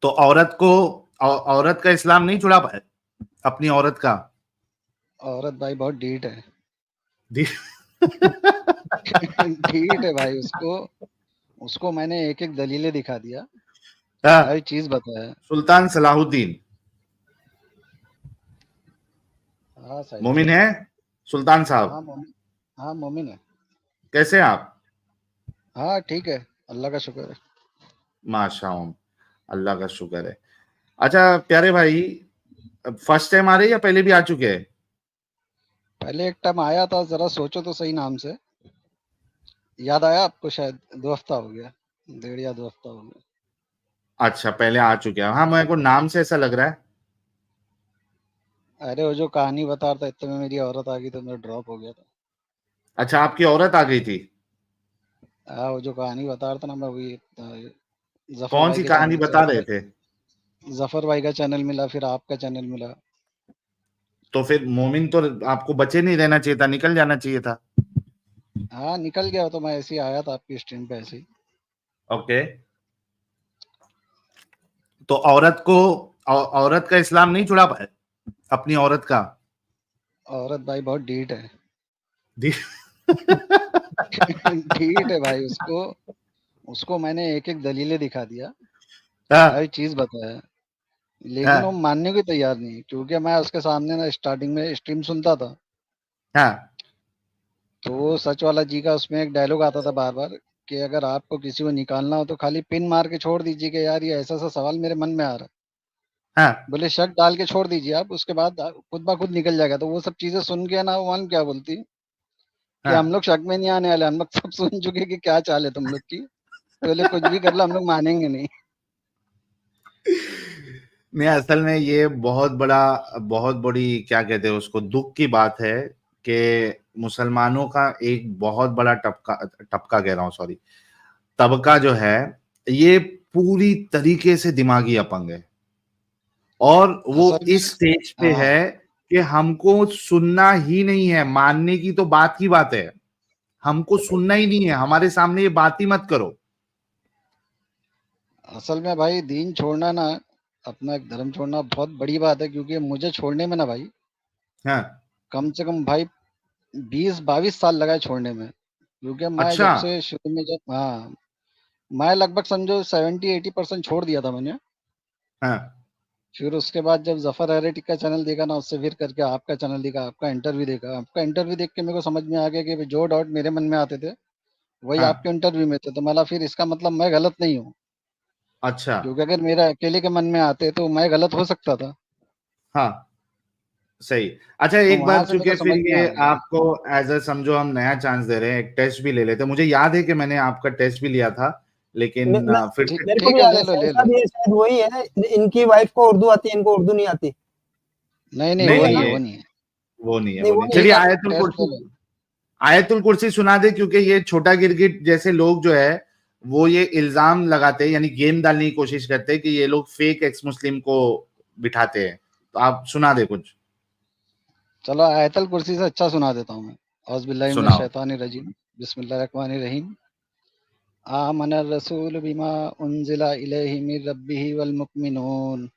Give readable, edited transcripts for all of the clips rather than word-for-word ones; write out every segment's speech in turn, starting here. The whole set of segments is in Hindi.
तो औरत का इस्लाम नहीं छुड़ा पाए अपनी औरत का। औरत भाई बहुत ढीठ है। दी- ढीठ है भाई, उसको मैंने एक-एक दलीलें दिखा दिया, हाँ, हर चीज़ बताया। सुल्तान सलाहुद्दीन हाँ, साहिल मोमिन भाई। है। सुल्तान साहब हाँ, मोमिन। हाँ, मोमिन है। कैसे हैं आप? हाँ, ठीक है, अल्लाह का शुक्र है। माशाअल्लाह, अल्लाह का शुक्र है। अच्छा प्यारे भाई, फर्स्ट टाइम आ रहे हैं या पहले भी आ चुके हैं? पहले एक टाइम आया था, ज़रा सोचो तो सही नाम से। याद आया आपको शायद 2 हफ्ता हो गया, डेढ़ या 2 हफ्ता हो गया। अच्छा पहले आ चुके हैं। हाँ, मेरे को नाम से ऐसा लग रहा है। अरे वो जो कहानी बता रहा था, इतने में मेरी औरत आ गई तो मैं ड्रॉप हो गया था। अच्छा, आपकी औरत आ गई थी। हाँ, वो जो कहानी बता रहा था ना, मैं वही ज़फ़र कौन भाई सी के कहानी चैनल से बता रहे थे? ज़फ़र भाई का चैनल मिला, फिर आपका चैनल मिला। तो फिर मोमिन तो आपको बचे नहीं रहना चाहिए था, निकल जाना चाहिए था। हाँ, निकल गया तो मैं ऐसे ही आया था आपकी स्ट्रीम पे ऐसे ही। ओके। तो औरत का इस्लाम नहीं छुड़ा पाए अपनी औरत का। औरत भाई बहुत ढीठ है। दी- ढीठ है भाई, उसको मैंने एक-एक दलीलें दिखा दिया, हर हाँ, चीज़ बताया, लेकिन वो हाँ, मानने को तैयार नहीं है, क्योंकि मैं उसके सामने ना स्टार्टिंग में स्ट्रीम सुनता था, हाँ, तो वो सच वाला जी का उसमें एक डायलॉग आता था बार-बार कि अगर आपको किसी को निकालना हो तो खाली पिन मार के छोड़ दीजिए कि यार ये ऐसा-ऐसा सवाल मेरे मन में आ रहा है। हाँ, बोले शक डाल के छोड़ दीजिए आप, उसके बाद खुद ब खुद निकल जाएगा। तो वो सब चीज़ें सुन के ना, वो क्या बोलती कि हम हाँ। लोग शक में नहीं आने वाले, हम लोग सब सुन चुके कि क्या चाल है तुम लोग की। तो बोले कुछ भी कर लो हम लोग मानेंगे नहीं। नहीं, असल में ये बहुत बड़ी क्या कहते हैं उसको, दुख की बात है कि मुसलमानों का एक बहुत बड़ा टपका टपका कह रहा हूँ, सॉरी, तबका जो है, ये पूरी तरीके से दिमागी अपंग है। और वो असल में इस स्टेज पे हाँ, है कि हमको सुनना ही नहीं है, मानने की तो बात की बात है, हमको सुनना ही नहीं है, हमारे सामने ये बात ही मत करो। असल में भाई दीन छोड़ना ना, अपना एक धर्म छोड़ना बहुत बड़ी बात है, क्योंकि मुझे छोड़ने में ना भाई, हाँ। कम से कम भाई 20-22 साल लगा है छोड़ने में। क्योंकि मैं अच्छा। जब से शुरू में जब हाँ, मैं लगभग समझो 70-80% छोड़ दिया था मैंने। हाँ, फिर उसके बाद जब ज़फ़र हेरेटिक का चैनल देखा ना, उससे फिर करके आपका चैनल देखा, आपका इंटरव्यू देख के मेरे को समझ में आ गया कि जो डाउट मेरे मन में आते थे, वही हाँ। आपके इंटरव्यू में थे। तो मतलब फिर इसका मतलब मैं गलत नहीं हूँ, अच्छा। क्योंकि अगर मेरा अकेले के मन में आते तो मैं गलत हो सकता था। हाँ, सही। अच्छा, तो एक वहाँ बार से मेरे चूंकि को फिर समझ में ये आ गया। आपको एज अ समझो हम नया चांस दे रहे हैं, एक टेस्ट भी ले लेते हैं। मुझे याद है कि मैंने आपका टेस्ट भी लिया था, लेकिन मैं फिर ठीक से। मेरे को ठीक भी है, याद ले है लो, साहिल ले लो। साहब, ये शायद वही है। इनकी वाइफ को उर्दू आती है, इनको उर्दू नहीं आती। नहीं, नहीं, नहीं वही वो है नहीं ना? है, नहीं, वो नहीं है। वो नहीं है, नहीं वो वो नहीं। नहीं चलिए ठीक है, है। आयतुल टेस्ट ले कुर्सी, लो। आयतुल कुर्सी सुना दे, क्योंकि ये छोटा गिरगिट जैसे लोग जो है वो ये इल्जाम लगाते हैं, यानी गेम डालने की कोशिश करते हैं कि ये लोग फेक एक्स मुस्लिम को बिठाते हैं। तो आप सुना दे कुछ। चलो आयतल कुर्सी से अच्छा सुना देता हूँ मैं। औज़ बिल्लाहि मिनश सुनाओ। शैतानिर रजीम। बिस्मिल्लाहिर रहमानिर रहीम। आमनर रसूल बिमा उन्ज़िला इलैहि मिर रब्बिही वल मुमिनून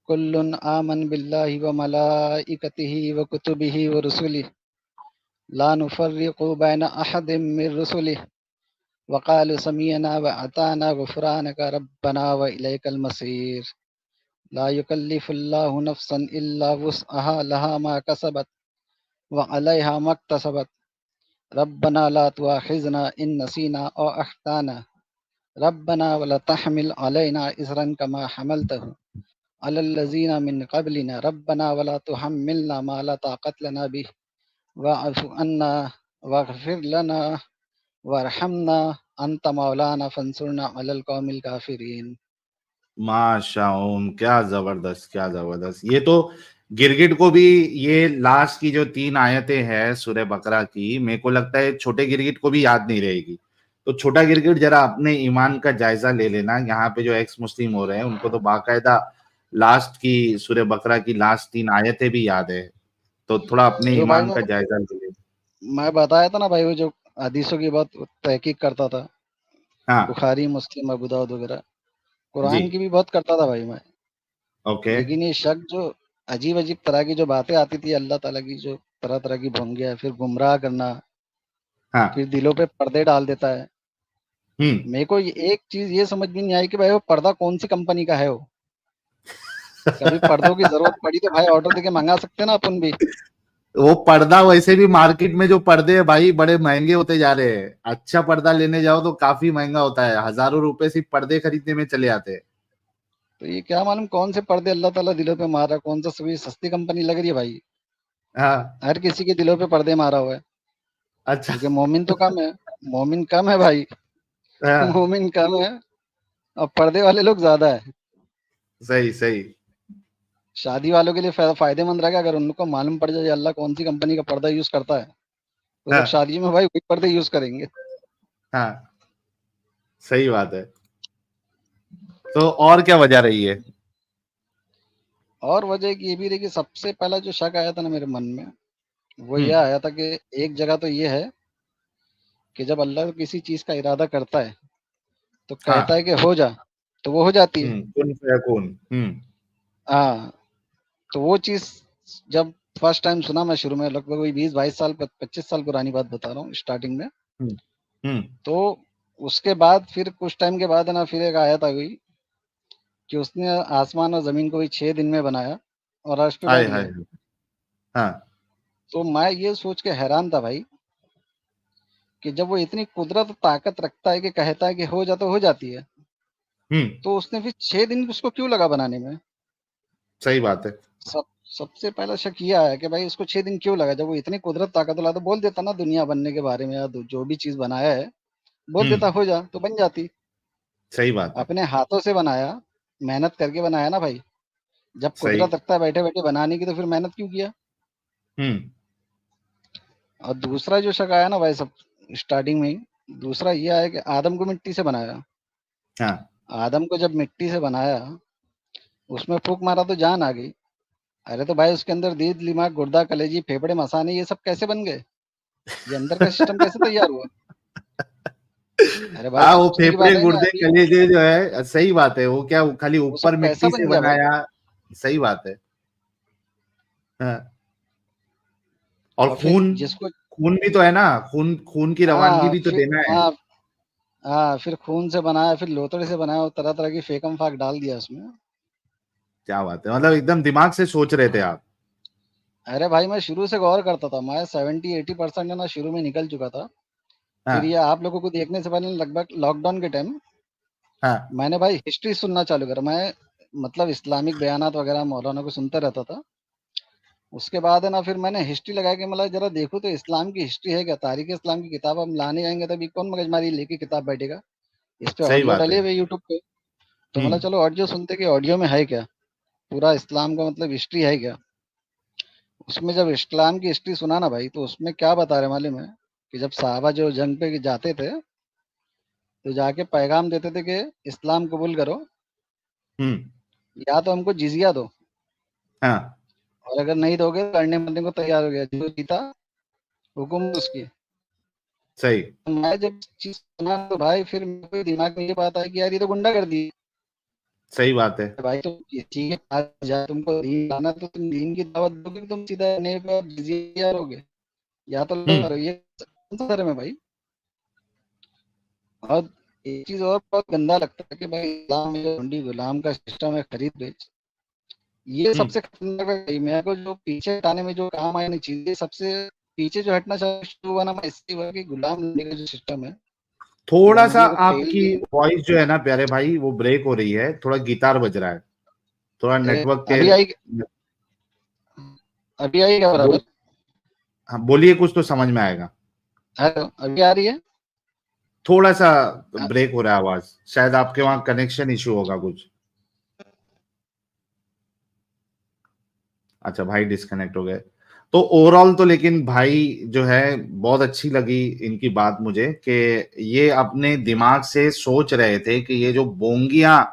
कुल्लुन आमन बिल्लाहि व मलाइकतिही व कुतुबिही व रुसुलिही ला नुफ़र्रिक़ु बैन अहदिम मिर रुसुलिही व क़ालू समिअना व अताना गुफ़रानक रब्बना व इलैकल मसीर। ला युकल्लिफ़ुल्लाहु नफ़्सन इल्ला वुस्अहा लहा मा कसबत व अलैहा मक्तसबत। रब्बना ला तुआखिज़ना इन नसीना औ अख्ताना। रब्बना वला तहमिल अलैना इस्रन कमा हमलतहु अलल लज़ीना मिन क़ब्लिना। रब्बना वला तुहम्मिलना मा ला ताक़त लना बिहि वाअफ़ु अन्ना वाग़फ़िर लना वरहमना अंत मौलाना फ़ंसुरना अलल क़ौमिल काफ़िरीन। माशाओम, क्या जबरदस्त, क्या जबरदस्त। ये तो गिरगिट को भी, ये लास्ट की जो 3 आयतें हैं सूरह बकरा की, मेरे को लगता है छोटे गिरगिट को भी याद नहीं रहेगी। तो छोटा गिरगिट जरा अपने ईमान का जायजा ले लेना। यहाँ पे जो एक्स मुस्लिम हो रहे हैं उनको तो बाकायदा लास्ट की सूरह बकरा की लास्ट 3 आयतें भी याद है। तो थोड़ा अपने जो भाई ईमान का जायजा ले लेना। मैं बताया था ना भाई, वो जो हदीसों की बहुत तहकीक करता था, हाँ, बुखारी, मुस्लिम, अबू दाऊद वगैरह। कुरान जी। की भी बहुत करता था भाई मैं, ओके। लेकिन ये शक जो अजीब-अजीब तरह की जो बातें आती थी अल्लाह ताला की, जो तरह-तरह की भोंगियाँ, फिर गुमराह करना, हाँ। फिर दिलों पे पर्दे डाल देता है। हम्म। मेरे को ये एक चीज़ ये समझ में नहीं आई कि भाई वो पर्दा कौन-सी कंपनी का है वो? कभी पर्दों की ज़रूरत पड़ी तो भाई ऑर्डर देके मँगा सकते हैं ना अपन भी। वो पर्दा वैसे भी मार्केट में जो पर्दे है भाई बड़े महंगे होते जा रहे हैं। अच्छा पर्दा लेने जाओ तो काफी महंगा होता है, हजारों रुपए सिर्फ पर्दे खरीदने में चले आते हैं। तो ये क्या मालूम कौन से पर्दे अल्लाह ताला दिलों पे मार रहा है, कौन सा सभी सस्ती कंपनी लग रही है भाई। हाँ। हर किसी के दिलों पे पर्दे मारा हुआ है, अच्छा। क्योंकि मोमिन तो कम है, मोमिन कम है भाई। हाँ। मोमिन कम है और पर्दे वाले लोग ज़्यादा है। सही सही। शादी वालों के लिए फ़ायदेमंद रहेगा अगर उनको मालूम पड़ जाए अल्लाह कौन-सी कंपनी का पर्दा यूज़ करता है, तो लोग हाँ। शादी में भाई वही पर्दे यूज़ करेंगे। हाँ। सही बात है। तो और क्या वजह रही है? और वजह एक ये भी रही कि सबसे पहला जो शक आया था ना मेरे मन में, वो ये हम्म। आया था कि एक जगह तो ये है कि जब अल्लाह किसी चीज़ का इरादा करता है, तो कहता है हाँ। कि हो जा, तो वो हो जाती है। कुन फयकून। हाँ, तो वो चीज़ जब फर्स्ट टाइम सुना मैं शुरू में, लगभग वही 20-22 साल 25 साल पुरानी बात बता रहा हूँ स्टार्टिंग में। हम्म। हम्म। तो उसके बाद फिर कुछ टाइम के बाद है ना, फिर एक आयत आ गई कि उसने आसमान और ज़मीन को भी 6 दिन में बनाया और अर्श पे हाय बैठ हाय गया। हाय। हाँ। तो मैं ये सोच के हैरान था भाई कि जब वो इतनी कुदरत और ताकत रखता है कि कहता है कि हो जा, तो हो जाती है, हम्म। तो उसने फिर 6 दिन उसको क्यों लगा बनाने में? सही बात है। सब सबसे पहला शक ये आया कि भाई उसको 6 दिन क्यों लगा? जब वो इतनी कुदरत ताकत वाला, तो बोल देता ना दुनिया बनने के बारे में या जो भी चीज़ बनाया है, बोल देता हम्म। हो जा, तो बन जाती। सही बात है। अपने हाथों से बनाया, मेहनत करके बनाया ना भाई। जब सही। कुदरत रखता है बैठे-बैठे बनाने की, तो फिर मेहनत क्यों किया? हम्म। और दूसरा जो शक आया ना भाई, सब स्टार्टिंग में ही, दूसरा ये आया कि आदम को मिट्टी से बनाया। हाँ। आदम को जब मिट्टी से बनाया, उसमें फूँक मारा तो जान आ गई। अरे तो भाई उसके अंदर दिल, दिमाग, गुर्दा, कलेजी, फेफड़े, मसाने ये सब कैसे बन गए? ये अंदर का सिस्टम कैसे तैयार हुआ? अरे भाई हाँ, वो सोचने की फेफड़े बात है ना गुर्दे अभी, कलेजे जो है, सही बात है। वो क्या, वो खाली वो सब ऊपर कैसा मिट्टी से बन गया भाई? बनाया। सही बात है। हाँ। और और फिर खून, जिसको खून भी तो है ना, खून खून की रवानगी हाँ, भी तो फिर देना है। हाँ, हाँ, फिर खून से बनाया, फिर लोथड़े से बनाया और तरह-तरह की फेकम-फाक डाल दिया उसमें। क्या बात है, मतलब एकदम दिमाग से सोच रहे थे आप। अरे भाई मैं शुरू से गौर करता था, मैं 70-80% है ना शुरू में निकल चुका था। फिर ये हाँ। आप लोगों को देखने से पहले लगभग लॉकडाउन के टाइम हाँ। मैंने भाई हिस्ट्री सुनना चालू करा। मैं मतलब इस्लामिक बयानात वगैरह मौलाना को सुनता रहता था। उसके बाद है ना फिर मैंने हिस्ट्री लगाया कि मतलब ज़रा देखूँ तो इस्लाम की हिस्ट्री है क्या? तारीख़ इस्लाम की किताब हम लाने जाएँगे तो अभी कौन मगजमारी लेके किताब बैठेगा? इस पे सही ऑडियो बात है। डले हुए यूट्यूब पे। तो मतलब हम्म। चलो ऑडियो सुनते कि ऑडियो में है क्या? पूरा इस्लाम का मतलब हिस्ट्री है क्या? उसमें जब इस्लाम की हिस्ट्री सुना ना भाई, तो उसमें क्या बता रहे हैं मालूम है? कि जब सहाबा जो जंग पे जाते थे, तो जाके पैगाम देते थे कि इस्लाम कबूल करो हम्म। या तो हमको जिज़िया दो, हाँ। और अगर नहीं दोगे तो लड़ने मरने को तैयार हो गया। जो जीता हुकुम उसकी। सही। तो मैं जब चीज़ सुना तो भाई फिर मेरे दिमाग में ये बात आई कि यार ये तो गुंडागर्दी है। सही बात है। भाई तो ये ठीक है, आज जा तुमको दीन लाना तो तुम दीन की दावत दोगे, तुम सीधा नहीं पे जिज़िया लोगे या तो लो, हम्म। ये कौन सा धर्म है भाई? और एक चीज़ और बहुत गंदा लगता है कि भाई इस्लाम में जो हुंडी गुलाम का सिस्टम है, खरीद बेच, ये हम्म। सबसे खतरनाक है भाई। मेरे को जो पीछे हटाने में जो काम आई ना चीज़ें, सबसे पीछे जो हटना शुरू हुआ ना, मैं इससे हुआ कि गुलाम बनने का जो सिस्टम है, ये थोड़ा सा बंदियों को फेल आपकी भी। वॉइस जो है ना प्यारे भाई, वो ब्रेक हो रही है, थोड़ा गिटार बज रहा है, थोड़ा अरे नेटवर्क के। अभी आई क्या बोल। बराबर? हाँ, बोलिए, कुछ तो समझ में आएगा। हेलो, अभी आ रही है? थोड़ा सा अ, ब्रेक हो रहा है आवाज, शायद आपके वहां कनेक्शन इशू होगा कुछ। अच्छा, भाई डिस्कनेक्ट हो गए। तो ओवरऑल तो लेकिन भाई जो है, बहुत अच्छी लगी इनकी बात मुझे, कि ये अपने दिमाग से सोच रहे थे कि ये जो बोंगियां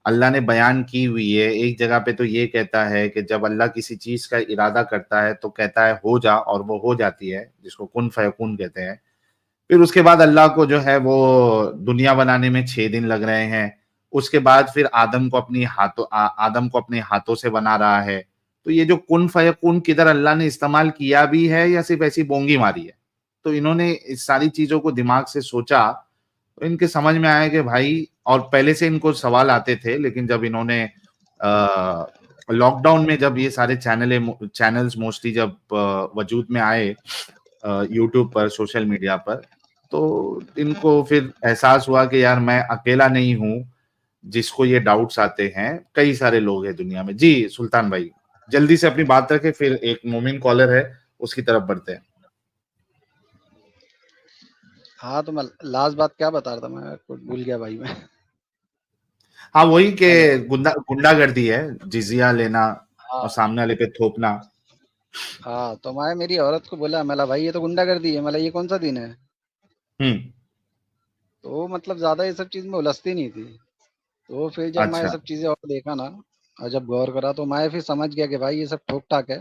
अल्लाह ने बयान की हुई है, एक जगह पे तो ये कहता है कि जब अल्लाह किसी चीज का इरादा करता है तो कहता है हो जा, और वो हो जाती है, जिसको कुन फयकून कहते हैं। फिर उसके बाद अल्लाह को जो है वो दुनिया बनाने में 6 दिन लग रहे हैं, उसके बाद फिर आदम को अपने हाथों से बना रहा है। तो ये जो कुन फयकुन किधर अल्लाह ने इस्तेमाल किया भी है या सिर्फ ऐसी बोंगी मारी है? तो इन्होंने इस सारी चीजों को दिमाग से सोचा, तो इनके समझ में आया कि भाई, और पहले से इनको सवाल आते थे, लेकिन जब इन्होंने लॉकडाउन में जब ये सारे चैनल्स मोस्टली जब वजूद में आए यूट्यूब पर, सोशल मीडिया पर, तो इनको फिर एहसास हुआ कि यार मैं अकेला नहीं हूं जिसको ये डाउट्स आते हैं, कई सारे लोग हैं दुनिया में। जी सुल्तान भाई, जल्दी से अपनी बात रखें, फिर एक मोमिन कॉलर है उसकी तरफ बढ़ते हैं। हाँ, तो मैं लास्ट बात क्या बता रहा था, मैं कुछ भूल गया भाई मैं। हाँ, वही के हेलो। गुंडागर्दी है, जिजिया लेना और हाँ सामने वाले पे थोपना। हाँ, तो मैं मेरी औरत को बोला, मैं भाई ये तो गुंडागर्दी है, मैं ये कौन सा दिन है। हम्म। तो मतलब ज्यादा ये सब चीज में उलझती नहीं थी। तो फिर जब मैं ये अच्छा। सब चीजें और देखा ना, और जब गौर करा, तो मैं फिर समझ गया कि भाई ये सब ठोक ठाक है,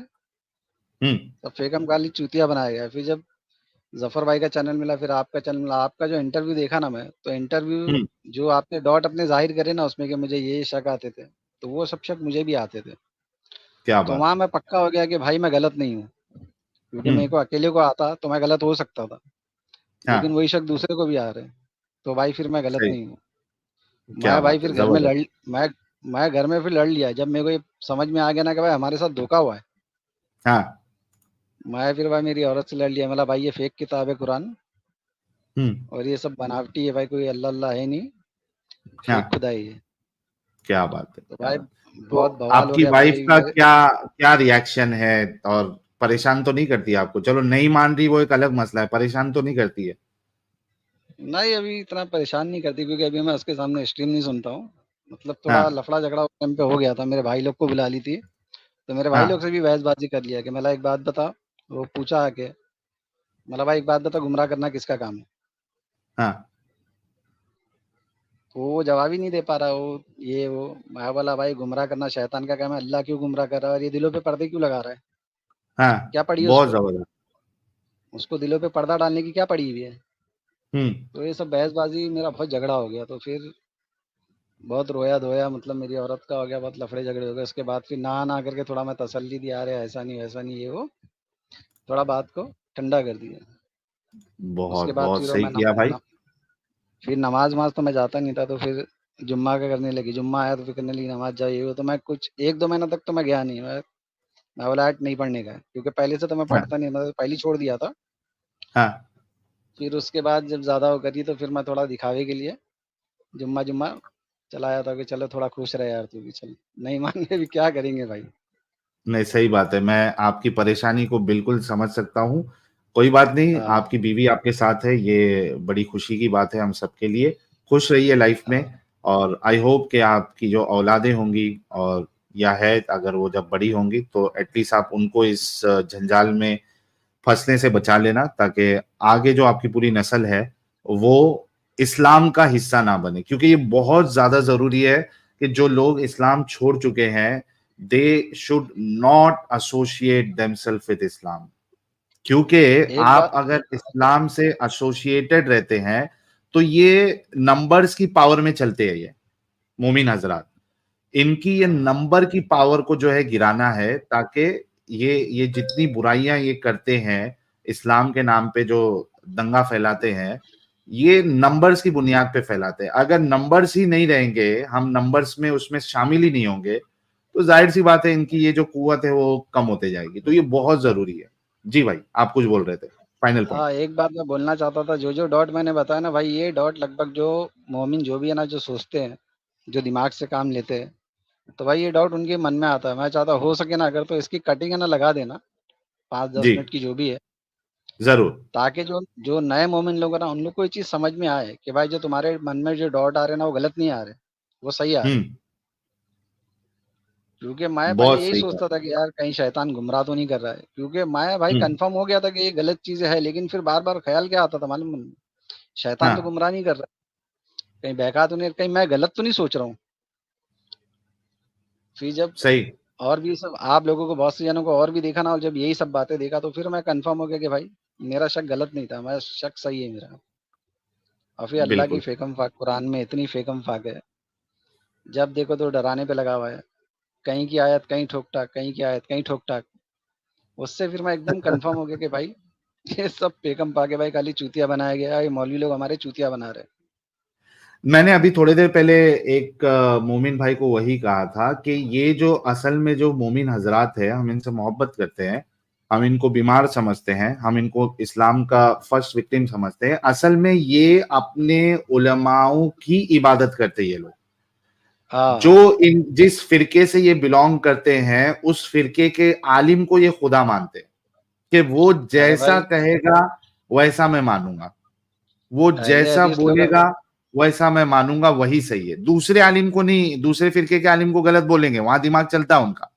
हम्म। सब फेकम गाली चूतिया बनाया गया है। फिर जब जफर भाई का चैनल मिला, फिर आपका चैनल मिला, आपका जो इंटरव्यू देखा ना मैं, तो इंटरव्यू हम्म। जो आपने डॉट अपने जाहिर करे ना उसमें कि मुझे ये शक आते थे, तो वो सब शक मुझे भी आते थे। क्या तो बात वहां है। मैं पक्का हो गया कि भाई मैं गलत नहीं हूँ, क्योंकि मेरे हम्म। को अकेले को आता तो मैं गलत हो सकता था, लेकिन हाँ। वही शक दूसरे को भी आ रहे हैं, तो भाई फिर मैं गलत सही। नहीं हूँ। क्या मैं भाई बात है, फिर घर में जबरदस्त। मैं घर में फिर लड़ लिया, जब मेरे को ये समझ में आ गया ना कि भाई हमारे साथ धोखा हुआ है। हाँ। मैं फिर भाई मेरी औरत से लड़ लिया, मतलब भाई ये फेक किताब है कुरान, हम्म। और ये सब बनावटी है भाई, कोई अल्लाह अल्लाह है नहीं, फेक हाँ। खुदा ही है। क्या बात है, तो क्या भाई बात। तो बहुत बवाल हो आपकी गया वाइफ भाई का मेरे। क्या क्या रिएक्शन है? और परेशान तो नहीं करती है आपको? चलो नहीं मान रही वो एक अलग मसला है, परेशान तो नहीं करती है? नहीं, अभी इतना परेशान नहीं करती, क्योंकि अभी मैं उसके सामने स्ट्रीम नहीं सुनता हूँ। मतलब थोड़ा हाँ। लफड़ा झगड़ा उस टाइम पे हो गया था, मेरे भाई लोग को बुला ली थी, तो मेरे भाई लोग हाँ। से भी बहसबाजी कर लिया कि मतलब एक बात बता। वो पूछा आके, मतलब भाई एक बात बता, गुमराह करना किसका काम है। हाँ। तो वो जवाब ही नहीं दे पा रहा, वो मैं बोला भाई गुमराह करना शैतान का काम है, अल्लाह क्यों गुमराह कर रहा है, और ये दिलों पे पर्दे क्यों लगा रहा है, हाँ। क्या पड़ी है बहुत उसको, जबरदस्त। उसको दिलों पे पर्दा डालने की क्या पड़ी हुई है। हम्म। तो ये सब बहसबाजी मेरा बहुत झगड़ा हो गया, तो फिर बहुत रोया धोया, मतलब मेरी औरत का हो गया, बहुत लफड़े झगड़े हो गए। उसके बाद फिर नहा ना करके थोड़ा मैं तसल्ली दिया, अरे ऐसा नहीं वैसा नहीं, ये वो थोड़ा बात को ठंडा कर दिया। उसके बहुत बाद बहुत फिर सही किया भाई। फिर नमाज वमाज तो मैं जाता नहीं था, तो फिर जुम्मा का करने लगी, जुम्मा आया तो फिर करने लगी नमाज जाइए वो, तो मैं कुछ एक दो महीना तक तो मैं गया नहीं, मैं बोला आज नहीं पढ़ने का है, क्योंकि पहले से तो मैं हाँ। पढ़ता नहीं, मैं तो पहले ही छोड़ दिया था। हाँ। फिर उसके बाद जब ज़्यादा हो करी, तो फिर मैं थोड़ा दिखावे के लिए जुम्मा जुम्मा चलाया था कि चलो थोड़ा खुश रहे यार तू भी, चल नहीं मान ले भी क्या करेंगे भाई। नहीं, सही बात है, मैं आपकी परेशानी को बिल्कुल समझ सकता हूँ। कोई बात नहीं, हाँ आपकी बीवी आपके साथ है, ये बड़ी खुशी की बात है हम सबके लिए। खुश रहिए लाइफ में। हाँ और आई होप कि आपकी जो औलादें होंगी, और या है अगर वो जब बड़ी होंगी, तो एटलीस्ट आप उनको इस जंजाल में फंसने से बचा लेना, ताकि आगे जो आपकी पूरी नस्ल है वो इस्लाम का हिस्सा ना बने, क्योंकि ये बहुत ज्यादा जरूरी है कि जो लोग इस्लाम छोड़ चुके हैं, they should not associate themselves with Islam. क्योंकि एक आप बात। अगर इस्लाम से एसोसिएटेड रहते हैं, तो ये नंबर्स की पावर में चलते हैं, ये मोमिन हजरात, इनकी ये हाँ नंबर की पावर को जो है गिराना है, ताकि ये जितनी बुराइयां ये करते हैं, इस्लाम के नाम पे जो दंगा फैलाते हैं, ये नंबर्स की बुनियाद पे फैलाते हैं। अगर नंबर्स ही नहीं रहेंगे, हम नंबर्स में उसमें शामिल ही नहीं होंगे, तो जाहिर सी बात है इनकी ये जो कुव्वत है वो कम होते जाएगी। तो ये बहुत जरूरी है। जी भाई, आप कुछ बोल रहे थे, फाइनल पॉइंट। हाँ, एक बात मैं बोलना चाहता था, जो जो डॉट मैंने बताया ना भाई, ये डॉट लगभग जो मोमिन जो भी है ना, जो सोचते हैं, जो दिमाग से काम लेते हैं, तो भाई ये डाउट उनके मन में आता है। मैं चाहता हो सके ना, अगर तो इसकी कटिंग है ना लगा देना, 5-10 मिनट जी, की जो भी है, जरूर। ताकि जो जो नए मोमिन लोग हैं ना, उन लोग को ये चीज़ समझ में आए कि भाई जो तुम्हारे मन में जो डाउट आ रहे हैं ना, वो गलत नहीं आ रहे, वो सही आ रहे हैं। हम्म। क्योंकि मैं पहले बहुत यही सही कहा। सोचता था कि यार कहीं शैतान गुमराह तो नहीं कर रहा है, क्योंकि मैं भाई हम्म। कंफर्म हो गया था कि ये गलत चीज़ है, लेकिन फिर बार बार ख्याल क्या आता था मालूम है? शैतान तो हाँ। गुमराह नहीं कर रहा, कहीं बहका तो नहीं, कहीं मैं गलत तो नहीं सोच रहा हूँ। फिर जब सही। और भी सब आप लोगों को, बहुत से जनों को और भी देखा ना, और जब यही सब बातें देखा, तो फिर मैं कंफर्म हो गया कि भाई मेरा शक गलत नहीं था, मेरा शक सही है मेरा। और फिर अल्लाह की बिल्कुल। फेकम फाक कुरान में इतनी फेकम फाक है जब देखो तो डराने पे लगा हुआ है, कहीं की आयत कहीं ठोक-ठाक, कहीं की आयत कहीं ठोक-ठाक। उससे फिर मैं एकदम कन्फर्म हो गया कि भाई ये सब पेकम पाके भाई खाली चूतिया बनाया गया है, ये मौलवी लोग हमारे चूतिया बना रहे हैं। मैंने अभी थोड़ी देर पहले एक मोमिन भाई को वही कहा था कि ये जो असल में जो मोमिन हजरात है, हम इनसे मोहब्बत करते हैं, हम इनको बीमार समझते हैं, हम इनको इस्लाम का फर्स्ट विक्टिम समझते हैं, असल में ये अपने उलमाओं की इबादत करते हैं ये लोग। जो हाँ, इन जिस फिरके से ये बिलोंग करते हैं उस फिरके के आलिम को ये खुदा मानते हैं कि वो अरे जैसा भाई कहेगा वैसा मैं मानूंगा, वो अहले जैसा हदीस लोग बोलेगा वैसा मैं मानूंगा, वही सही है। दूसरे आलिम को नहीं, दूसरे फिरके के आलिम को गलत बोलेंगे, वहां दिमाग चलता है उनका।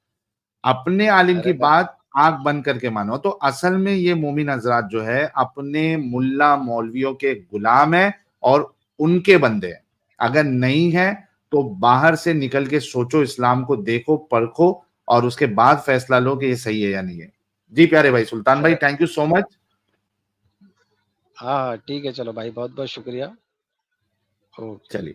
अपने आलिम अरे की बात आंख बंद करके मानो। तो असल में ये मोमिन हजरात जो है अपने मुल्ला मौलवियों के गुलाम है और उनके बंदे हैं। अगर नहीं है तो बाहर से निकल के सोचो, इस्लाम को देखो, परखो और उसके बाद फैसला लो कि ये सही है या नहीं है। जी प्यारे भाई सुल्तान भाई, अरे थैंक यू सो मच। हाँ, हाँ, ठीक है चलो भाई, बहुत-बहुत शुक्रिया। ओके। चलिए।